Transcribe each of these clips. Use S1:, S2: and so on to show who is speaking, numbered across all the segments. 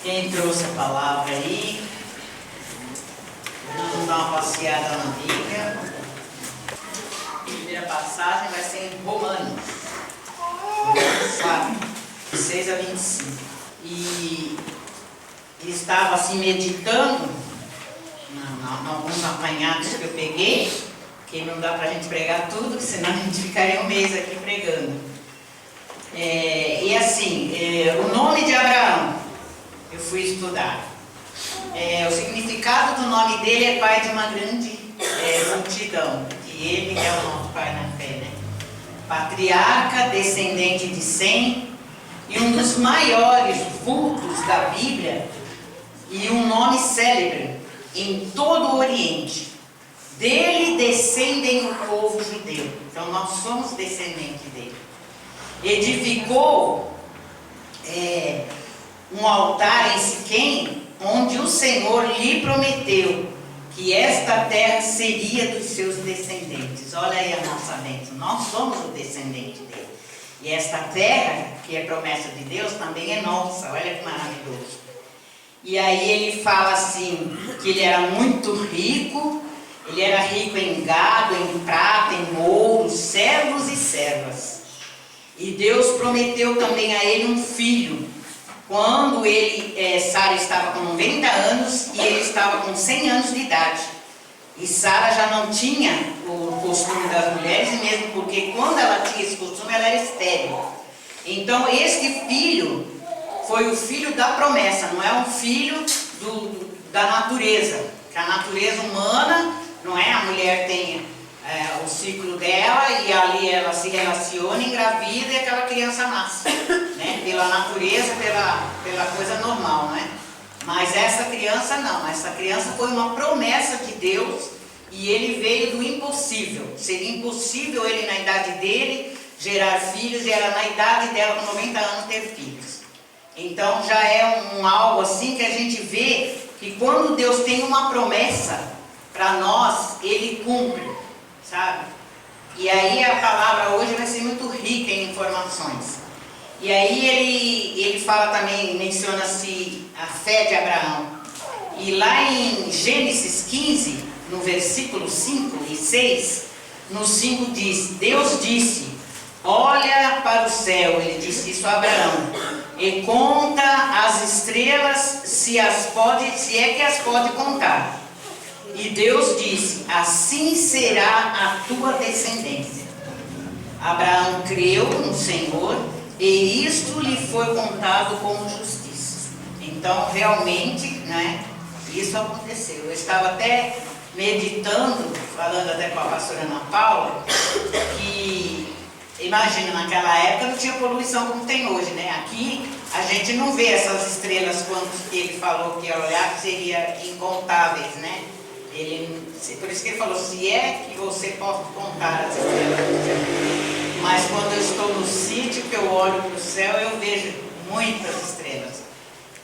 S1: Quem trouxe a palavra aí? Nós vamos dar uma passeada na Bíblia. A primeira passagem vai ser em Romanos, 6 a 25. E estava assim meditando em alguns apanhados que eu peguei, que não dá pra gente pregar tudo, senão a gente ficaria um mês aqui pregando. E assim, o nome de Abraão, eu fui estudar. O significado do nome dele é pai de uma grande multidão. E ele é o nosso pai na fé, né? Patriarca, descendente de Sem, e um dos maiores vultos da Bíblia, e um nome célebre em todo o Oriente. Dele descendem o povo judeu. Então nós somos descendentes dele. Edificou um altar em Siquém, onde o Senhor lhe prometeu que esta terra seria dos seus descendentes. Olha aí a nossa bênção, nós somos o descendente dele. E esta terra, que é promessa de Deus, também é nossa. Olha que maravilhoso. E aí ele fala assim, que ele era muito rico, ele era rico em gado, em prata, em ouro, servos e servas. E Deus prometeu também a ele um filho, quando Sara estava com 90 anos e ele estava com 100 anos de idade. E Sara já não tinha o costume das mulheres, e mesmo porque quando ela tinha esse costume, ela era estéril. Então este filho foi o filho da promessa, não é um filho da natureza. Que a natureza humana, não é? A mulher tem o ciclo dela e ali ela se relaciona, engravida e aquela criança nasce, né? Pela natureza, pela coisa normal, né? Mas essa criança não, essa criança foi uma promessa de Deus e ele veio do impossível. Seria impossível ele, na idade dele, gerar filhos, e era na idade dela, com 90 anos, ter filhos. Então já é algo assim que a gente vê que quando Deus tem uma promessa para nós, ele cumpre, sabe? E aí a palavra hoje vai ser muito rica em informações. E aí ele fala também, menciona-se a fé de Abraão. E lá em Gênesis 15, no versículo 5 e 6, no 5 diz: Deus disse, olha para o céu, ele disse isso a Abraão, e conta as estrelas, se é que as pode contar. E Deus disse, assim será a tua descendência. Abraão creu no Senhor, e isto lhe foi contado como justiça. Então realmente, né, isso aconteceu. Eu estava até meditando, falando até com a pastora Ana Paula, que imagina, naquela época não tinha poluição como tem hoje, né? Aqui a gente não vê essas estrelas quando ele falou que ia olhar, que seria incontáveis, né? Por isso que ele falou, se é que você pode contar as estrelas do céu. Mas quando eu estou no sítio, que eu olho para o céu, eu vejo muitas estrelas.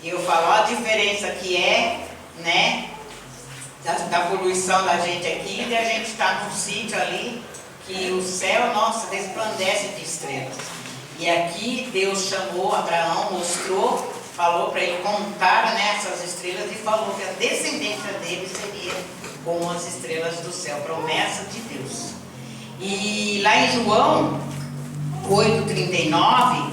S1: E eu falo, olha a diferença que é, né, da poluição da gente aqui, e de a gente estar num sítio ali, que o céu, nossa, resplandece de estrelas. E aqui Deus chamou Abraão, mostrou, falou para ele contar, né, essas estrelas, e falou que a descendência dele seria como as estrelas do céu, promessa de Deus. E lá em João 8,39,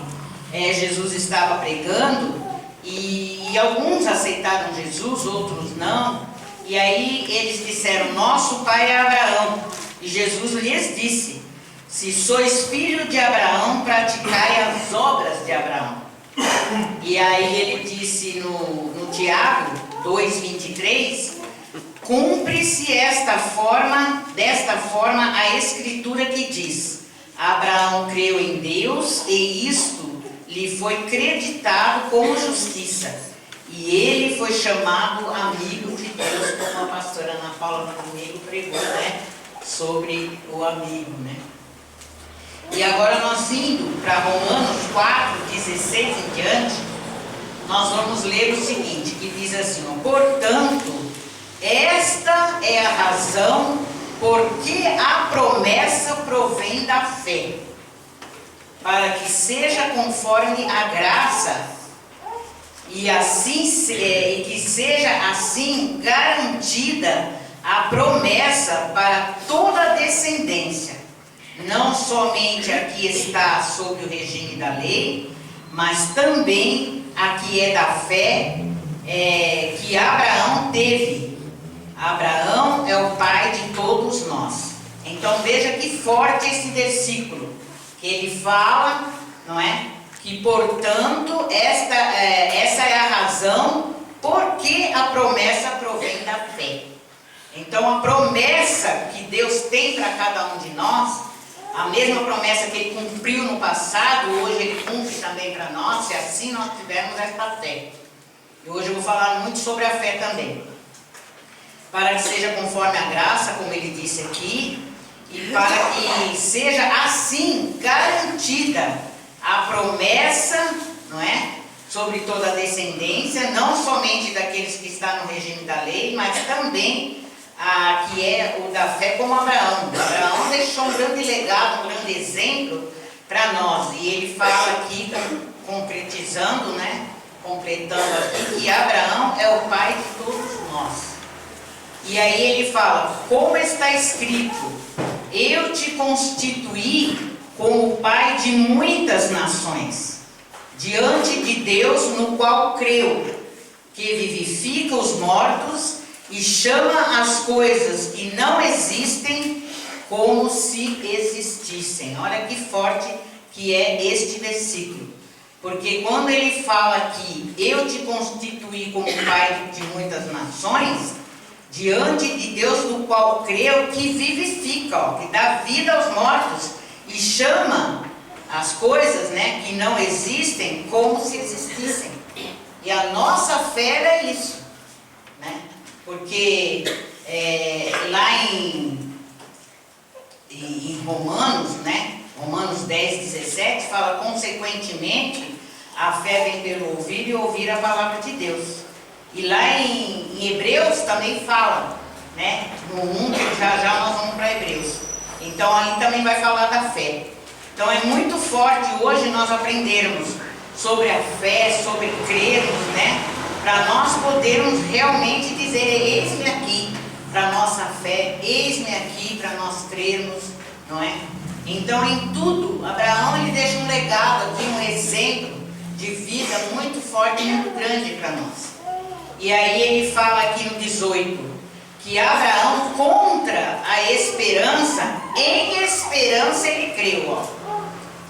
S1: Jesus estava pregando, e alguns aceitaram Jesus, outros não, e aí eles disseram, nosso pai é Abraão. E Jesus lhes disse, se sois filho de Abraão, praticai as obras de Abraão. E aí ele disse no Tiago 2,23, cumpre-se desta forma a escritura que diz, Abraão creu em Deus e isto lhe foi creditado como justiça. E ele foi chamado amigo de Deus, como a pastora Ana Paula comigo pregou, né? Sobre o amigo, né? E agora nós indo para Romanos 4,16 em diante, nós vamos ler o seguinte, que diz assim, portanto, esta é a razão porque a promessa provém da fé, para que seja conforme a graça e que seja assim garantida a promessa para toda a descendência, não somente a que está sob o regime da lei, mas também a que é da fé que Abraão teve. Abraão é o pai de todos nós. Então veja que forte esse versículo, que ele fala, não é? Que portanto essa é a razão porque a promessa provém da fé. Então a promessa que Deus tem para cada um de nós, a mesma promessa que Ele cumpriu no passado, hoje Ele cumpre também para nós, se assim nós tivermos esta fé. E hoje eu vou falar muito sobre a fé também. Para que seja conforme a graça, como Ele disse aqui, e para que seja assim garantida a promessa, não é? Sobre toda a descendência, não somente daqueles que estão no regime da lei, mas também que é o da fé, como Abraão. Abraão deixou um grande legado, um grande exemplo para nós. E ele fala aqui, concretizando, né? Completando aqui, que Abraão é o pai de todos nós. E aí ele fala, como está escrito, eu te constituí como pai de muitas nações, diante de Deus no qual creu, que vivifica os mortos e chama as coisas que não existem como se existissem. Olha que forte que é este versículo. Porque quando ele fala aqui, eu te constituí como pai de muitas nações, diante de Deus do qual creu, que vivifica, que dá vida aos mortos e chama as coisas, né, que não existem como se existissem. E a nossa fé é isso, né? Porque lá em Romanos, né? Romanos 10, 17, fala, consequentemente, a fé vem pelo ouvir e ouvir a palavra de Deus. E lá em Hebreus também fala, né? No 1, já nós vamos para Hebreus. Então ali também vai falar da fé. Então é muito forte hoje nós aprendermos sobre a fé, sobre crermos, né? Para nós podermos realmente dizer, eis-me aqui para nossa fé, eis-me aqui para nós crermos, não é? Então em tudo, Abraão ele deixa um legado aqui, um exemplo de vida muito forte e muito grande para nós. E aí ele fala aqui no 18, que Abraão contra a esperança, em esperança ele creu, ó,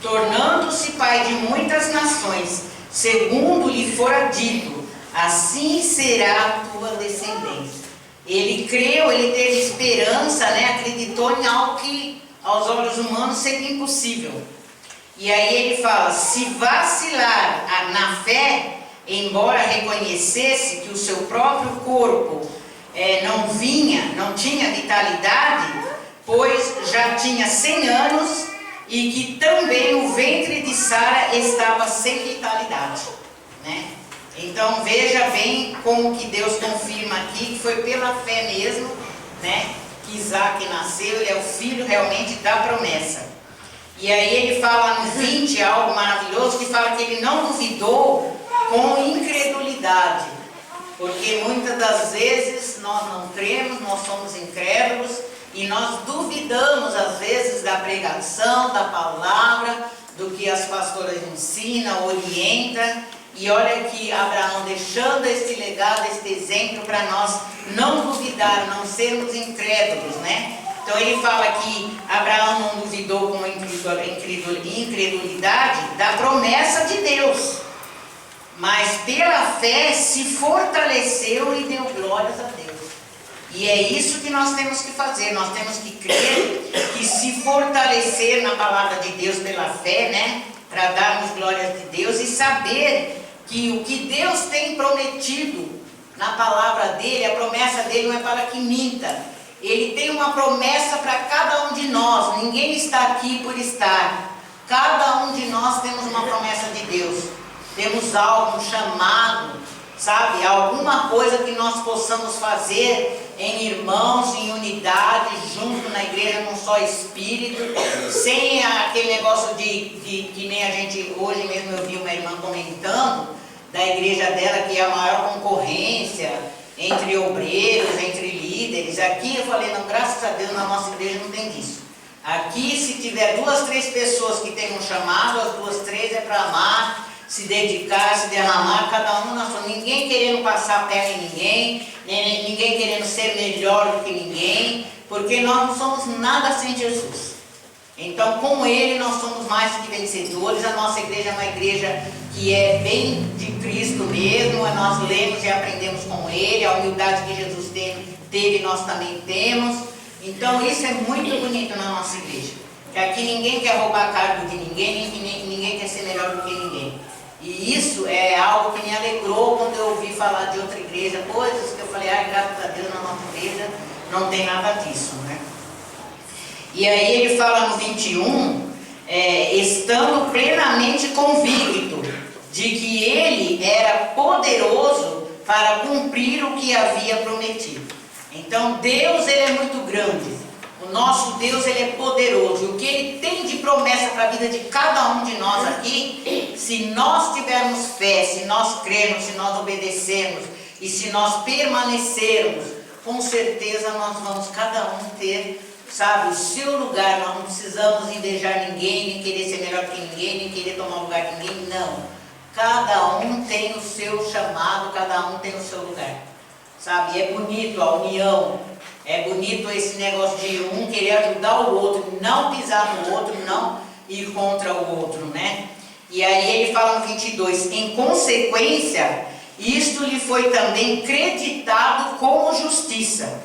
S1: tornando-se pai de muitas nações, segundo lhe fora dito, assim será a tua descendência. Ele creu, ele teve esperança, né? Acreditou em algo que aos olhos humanos seria impossível. E aí ele fala, se vacilar na fé, embora reconhecesse que o seu próprio corpo não tinha vitalidade, pois já tinha 100 anos, e que também o ventre de Sara estava sem vitalidade, né? Então veja bem como que Deus confirma aqui que foi pela fé mesmo, né, que Isaac nasceu, ele é o filho realmente da promessa. E aí ele fala no 20 algo maravilhoso, que fala que ele não duvidou com incredulidade, porque muitas das vezes nós não cremos, nós somos incrédulos e nós duvidamos às vezes da pregação, da palavra, do que as pastoras ensinam, orientam. E olha aqui Abraão deixando este legado, este exemplo para nós não duvidar, não sermos incrédulos, né? Então ele fala que Abraão não duvidou com incredulidade da promessa de Deus, mas pela fé se fortaleceu e deu glórias a Deus. E é isso que nós temos que fazer, nós temos que crer e se fortalecer na palavra de Deus pela fé, né? Para darmos glórias de Deus e saber que o que Deus tem prometido na palavra dele, a promessa dele não é para que minta. Ele tem uma promessa para cada um de nós, ninguém está aqui por estar. Cada um de nós temos uma promessa de Deus, temos algo, um chamado, sabe? Alguma coisa que nós possamos fazer em irmãos, em unidade, junto na igreja, num só espírito, sem aquele negócio de que nem a gente, hoje mesmo eu vi uma irmã comentando, da igreja dela, que é a maior concorrência entre obreiros, entre líderes. Aqui eu falei, não, graças a Deus na nossa igreja não tem disso. Aqui, se tiver 2, 3 pessoas que têm um chamado, as 2, 3 é para amar, se dedicar, se derramar, cada um na sua. Ninguém querendo passar a perna em ninguém, ninguém querendo ser melhor do que ninguém, porque nós não somos nada sem Jesus. Então, com Ele, nós somos mais que vencedores. A nossa igreja é uma igreja que é bem de Cristo mesmo. Nós lemos e aprendemos com Ele. A humildade que Jesus teve, nós também temos. Então, isso é muito bonito na nossa igreja. Que aqui ninguém quer roubar cargo de ninguém, ninguém quer ser melhor do que ninguém. E isso é algo que me alegrou quando eu ouvi falar de outra igreja. Coisas que eu falei, graças a Deus, na nossa igreja não tem nada disso, né? E aí ele fala no 21, estando plenamente convicto de que ele era poderoso para cumprir o que havia prometido. Então Deus, ele é muito grande. O nosso Deus, ele é poderoso. E o que ele tem de promessa para a vida de cada um de nós aqui, se nós tivermos fé, se nós cremos, se nós obedecermos e se nós permanecermos, com certeza nós vamos cada um ter, sabe, o seu lugar. Nós não precisamos invejar ninguém, nem querer ser melhor que ninguém, nem querer tomar o lugar de ninguém, não. Cada um tem o seu chamado, cada um tem o seu lugar, sabe? É bonito a união, é bonito esse negócio de um querer ajudar o outro, não pisar no outro, não ir contra o outro, né? E aí ele fala no 22, em consequência, isto lhe foi também creditado como justiça.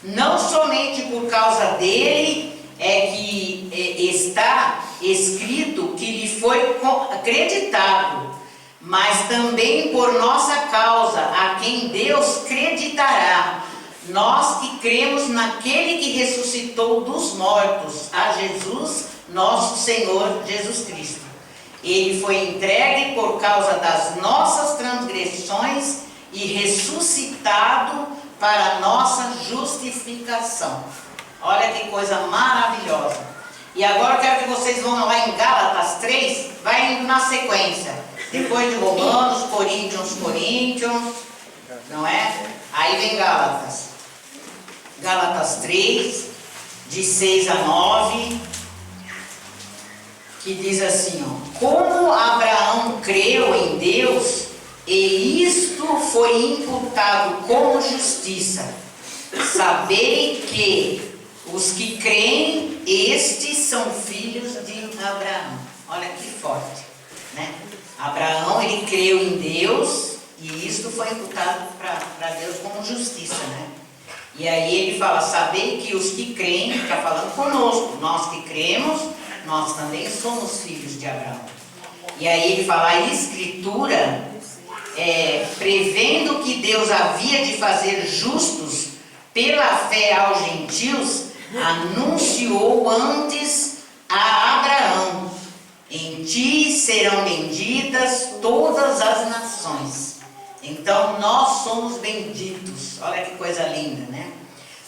S1: Não somente por causa dele é que está escrito que lhe foi acreditado, mas também por nossa causa, a quem Deus creditará, nós que cremos naquele que ressuscitou dos mortos, a Jesus, nosso Senhor Jesus Cristo. Ele foi entregue por causa das nossas transgressões e ressuscitado para a nossa justificação. Olha que coisa maravilhosa. E agora eu quero que vocês vão lá em Gálatas 3, vai indo na sequência. Depois de Romanos, Coríntios, não é? Aí vem Gálatas. Gálatas 3, de 6 a 9, que diz assim, ó, como Abraão creu em Deus, e isto foi imputado como justiça. Sabei que os que creem, estes são filhos de Abraão. Olha que forte, né? Abraão, ele creu em Deus, e isto foi imputado para Deus como justiça, né? E aí ele fala, sabei que os que creem, está falando conosco, nós que cremos, nós também somos filhos de Abraão. E aí ele fala, a Escritura, prevendo que Deus havia de fazer justos pela fé aos gentios, anunciou antes a Abraão, em ti serão benditas todas as nações. Então nós somos benditos, olha que coisa linda, né?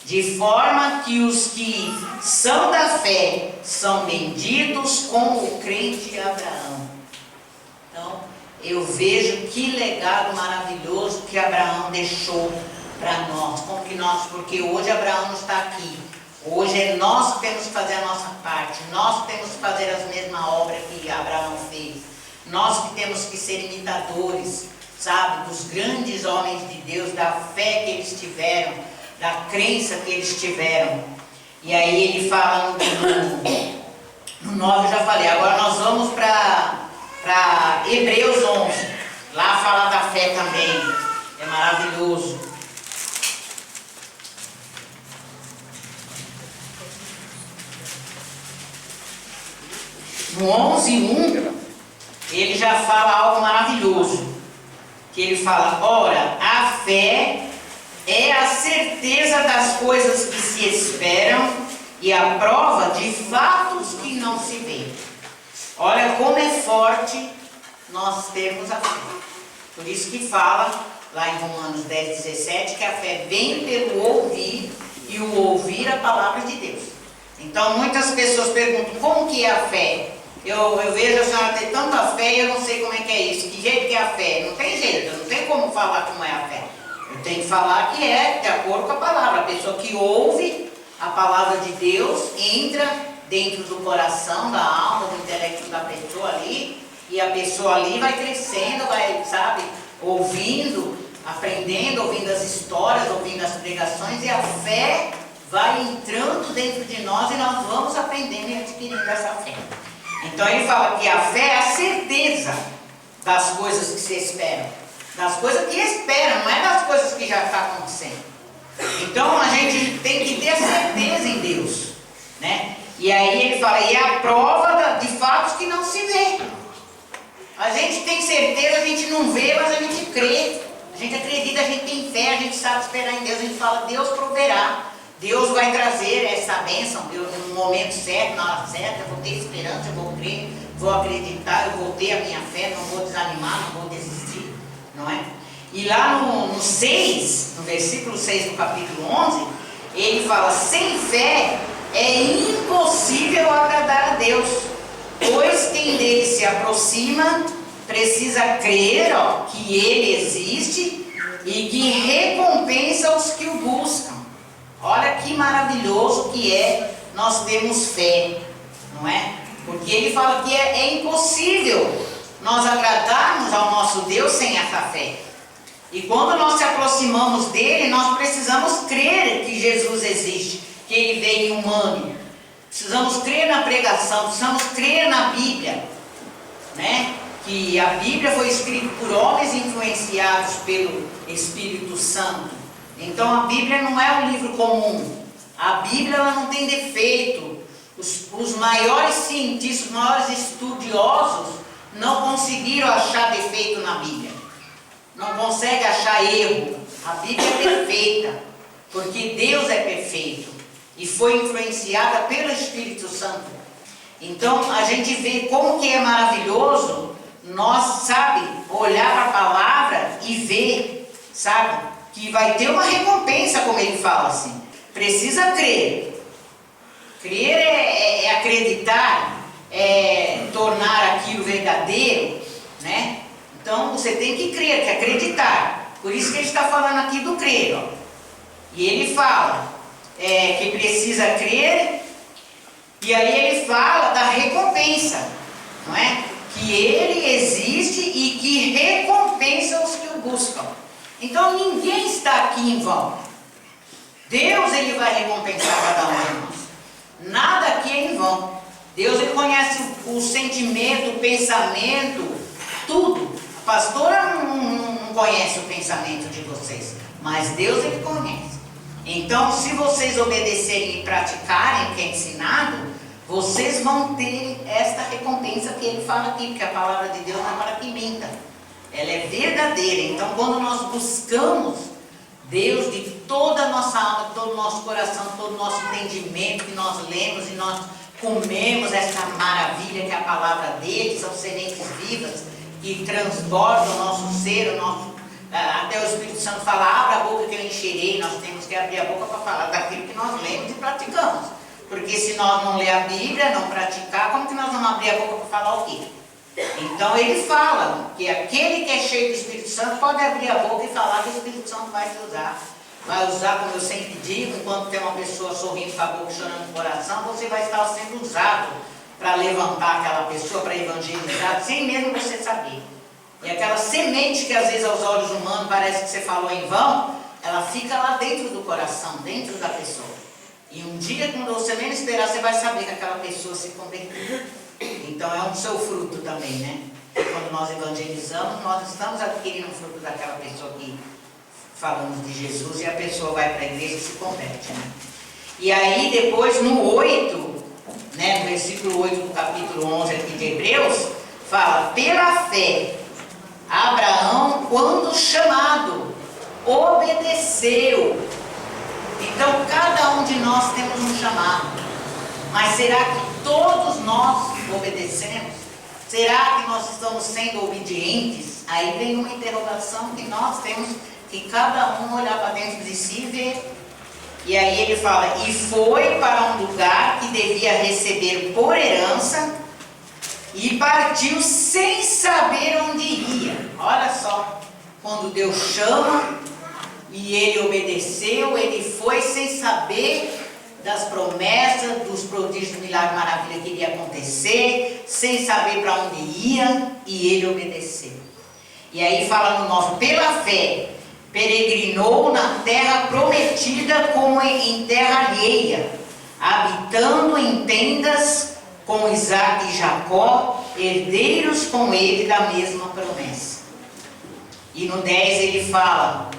S1: De forma que os que são da fé são benditos como o crente Abraão. Então, eu vejo que legado maravilhoso que Abraão deixou para nós, porque hoje Abraão não está aqui. Hoje é nós que temos que fazer a nossa parte, nós que temos que fazer as mesmas obras que Abraão fez. Nós que temos que ser imitadores, sabe, dos grandes homens de Deus, da fé que eles tiveram, da crença que eles tiveram. E aí ele fala no 9, eu já falei, agora nós vamos para Hebreus 11, lá fala da fé também, é maravilhoso. No 11:1, ele já fala algo maravilhoso, que ele fala, ora, a fé é a certeza das coisas que se esperam e a prova de fatos que não se veem. Olha como é forte nós termos a fé. Por isso que fala lá em Romanos 10:17 que a fé vem pelo ouvir e o ouvir a palavra de Deus. Então muitas pessoas perguntam como que é a fé? Eu vejo a senhora ter tanta fé e eu não sei como é que é isso. Que jeito que é a fé? Não tem jeito, eu não tenho como falar como é a fé. Eu tenho que falar que é de acordo com a palavra. A pessoa que ouve a palavra de Deus entra dentro do coração, da alma, do intelecto da pessoa ali, e a pessoa ali vai crescendo, vai, sabe, ouvindo, aprendendo, ouvindo as histórias, ouvindo as pregações, e a fé vai entrando dentro de nós e nós vamos aprendendo e adquirindo essa fé. Então ele fala que a fé é a certeza das coisas que se esperam. Das coisas que esperam, não é das coisas que já estão acontecendo. Então a gente tem que ter certeza em Deus, né? E aí ele fala, e é a prova de fatos que não se vê. A gente tem certeza, a gente não vê, mas a gente crê. A gente acredita, a gente tem fé, a gente sabe esperar em Deus. A gente fala, Deus proverá. Deus vai trazer essa bênção, Deus, no momento certo, na hora certa. Eu vou ter esperança, eu vou crer, vou acreditar, eu vou ter a minha fé, não vou desanimar, não vou desistir, não é? E lá no 6, no versículo 6 do capítulo 11, ele fala, sem fé é impossível agradar a Deus, pois quem dele se aproxima precisa crer, que ele existe e que recompensa os que o buscam. Olha que maravilhoso que é nós termos fé, não é? Porque ele fala que é impossível nós agradarmos ao nosso Deus sem essa fé. E quando nós se aproximamos dele, nós precisamos crer que Jesus existe, que ele veio humano. Precisamos crer na pregação, precisamos crer na Bíblia, né? Que a Bíblia foi escrita por homens influenciados pelo Espírito Santo. Então a Bíblia não é um livro comum. A Bíblia ela não tem defeito. Os maiores cientistas, os maiores estudiosos não conseguiram achar defeito na Bíblia. Não conseguem achar erro. A Bíblia é perfeita, porque Deus é perfeito e foi influenciada pelo Espírito Santo. Então a gente vê como que é maravilhoso nós, sabe, olhar para a palavra e ver, sabe, que vai ter uma recompensa, como ele fala assim. Precisa crer. Crer é acreditar, é tornar aquilo verdadeiro, né? Então você tem que crer, que acreditar. Por isso que ele está falando aqui do crer, ó. E ele fala que precisa crer, e aí ele fala da recompensa, não é? Que ele existe e que recompensa os que o buscam. Então ninguém está aqui em vão. Deus ele vai recompensar cada um de nós. Nada aqui é em vão. Deus ele conhece o sentimento, o pensamento, tudo. A pastora não conhece o pensamento de vocês, mas Deus ele conhece. Então se vocês obedecerem e praticarem o que é ensinado, vocês vão ter esta recompensa que ele fala aqui, porque a palavra de Deus não é para que minta. Ela é verdadeira. Então quando nós buscamos Deus de toda a nossa alma, todo o nosso coração, todo o nosso entendimento, que nós lemos e nós comemos essa maravilha que é a palavra dele, são sementes vivas que transbordam o nosso ser, até o Espírito Santo fala, abra a boca que eu encherei. Nós temos que abrir a boca para falar daquilo que nós lemos e praticamos. Porque se nós não ler a Bíblia, não praticar, como que nós vamos abrir a boca para falar o quê? Então ele fala que aquele que é cheio do Espírito Santo pode abrir a boca e falar que o Espírito Santo vai te usar. Vai usar, como eu sempre digo, enquanto tem uma pessoa sorrindo com a boca, chorando no coração, você vai estar sendo usado para levantar aquela pessoa, para evangelizar, sem mesmo você saber. E aquela semente que às vezes aos olhos humanos parece que você falou em vão, ela fica lá dentro do coração, dentro da pessoa. E um dia, quando você menos esperar, você vai saber que aquela pessoa se converteu. Então é um seu fruto também, né? Quando nós evangelizamos, nós estamos adquirindo o fruto daquela pessoa que falamos de Jesus e a pessoa vai para a igreja e se converte, né? E aí depois no 8, né, no versículo 8 do capítulo 11 aqui de Hebreus, fala, pela fé, Abraão, quando chamado, obedeceu. Então cada um de nós temos um chamado, mas será que todos nós obedecemos? Será que nós estamos sendo obedientes? Aí vem uma interrogação que nós temos que cada um olhar para dentro de si e ver. E aí ele fala, e foi para um lugar que devia receber por herança, e partiu sem saber onde ia. Olha só, quando Deus chama e ele obedeceu, ele foi sem saber das promessas, dos prodígios, milagres, maravilha que iria acontecer, sem saber para onde ia, e ele obedeceu. E aí fala no 9, pela fé, peregrinou na terra prometida como em terra alheia, habitando em tendas com Isaac e Jacó, herdeiros com ele da mesma promessa. E no 10 ele fala,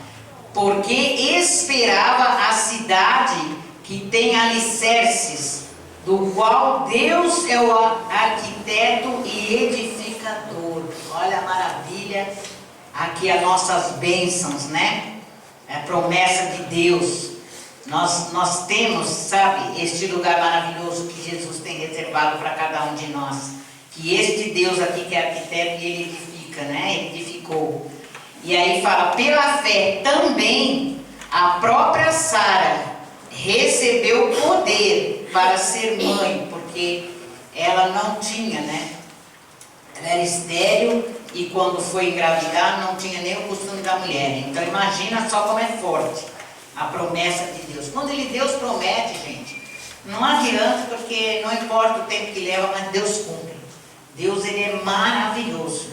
S1: porque esperava a cidade que tem alicerces, do qual Deus é o arquiteto e edificador. Olha a maravilha, aqui as nossas bênçãos, né? É a promessa de Deus. Nós temos, sabe, este lugar maravilhoso que Jesus tem reservado para cada um de nós. Que este Deus aqui que é arquiteto e ele edifica, né? Ele edificou. E aí fala, pela fé também a própria Sara recebeu poder para ser mãe, porque ela não tinha, né? Ela era estéril e quando foi engravidar não tinha nem o costume da mulher. Então imagina só como é forte a promessa de Deus. Quando Deus promete, gente, não adianta, porque não importa o tempo que leva, mas Deus cumpre. Deus, ele é maravilhoso.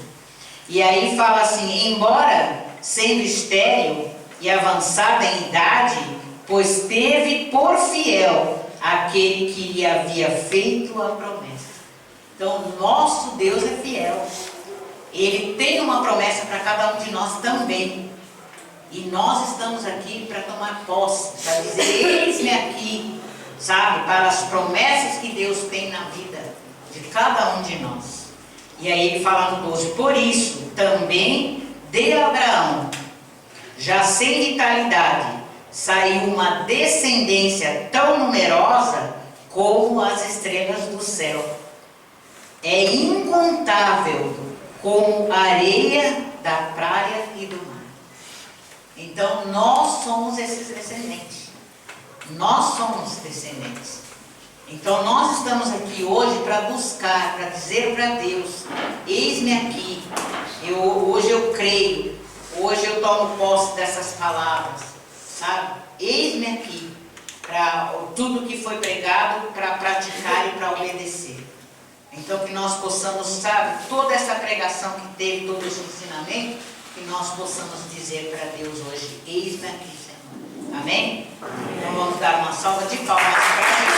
S1: E aí fala assim, embora sendo estéril e avançada em idade, pois teve por fiel aquele que lhe havia feito a promessa. Então, nosso Deus é fiel. Ele tem uma promessa para cada um de nós também. E nós estamos aqui para tomar posse, para dizer, eis-me aqui, sabe, para as promessas que Deus tem na vida de cada um de nós. E aí ele fala no 12, por isso também de Abraão, já sem vitalidade, saiu uma descendência tão numerosa como as estrelas do céu. É incontável como a areia da praia e do mar. Então nós somos esses descendentes. Nós somos descendentes. Então nós estamos aqui hoje para buscar, para dizer para Deus, eis-me aqui. Hoje eu creio, hoje eu tomo posse dessas palavras, sabe? Eis-me aqui, para tudo que foi pregado, para praticar e para obedecer. Então que nós possamos, sabe, toda essa pregação que teve, todo esse ensinamento, que nós possamos dizer para Deus hoje, eis-me aqui, Senhor. Amém? Então vamos dar uma salva de palmas para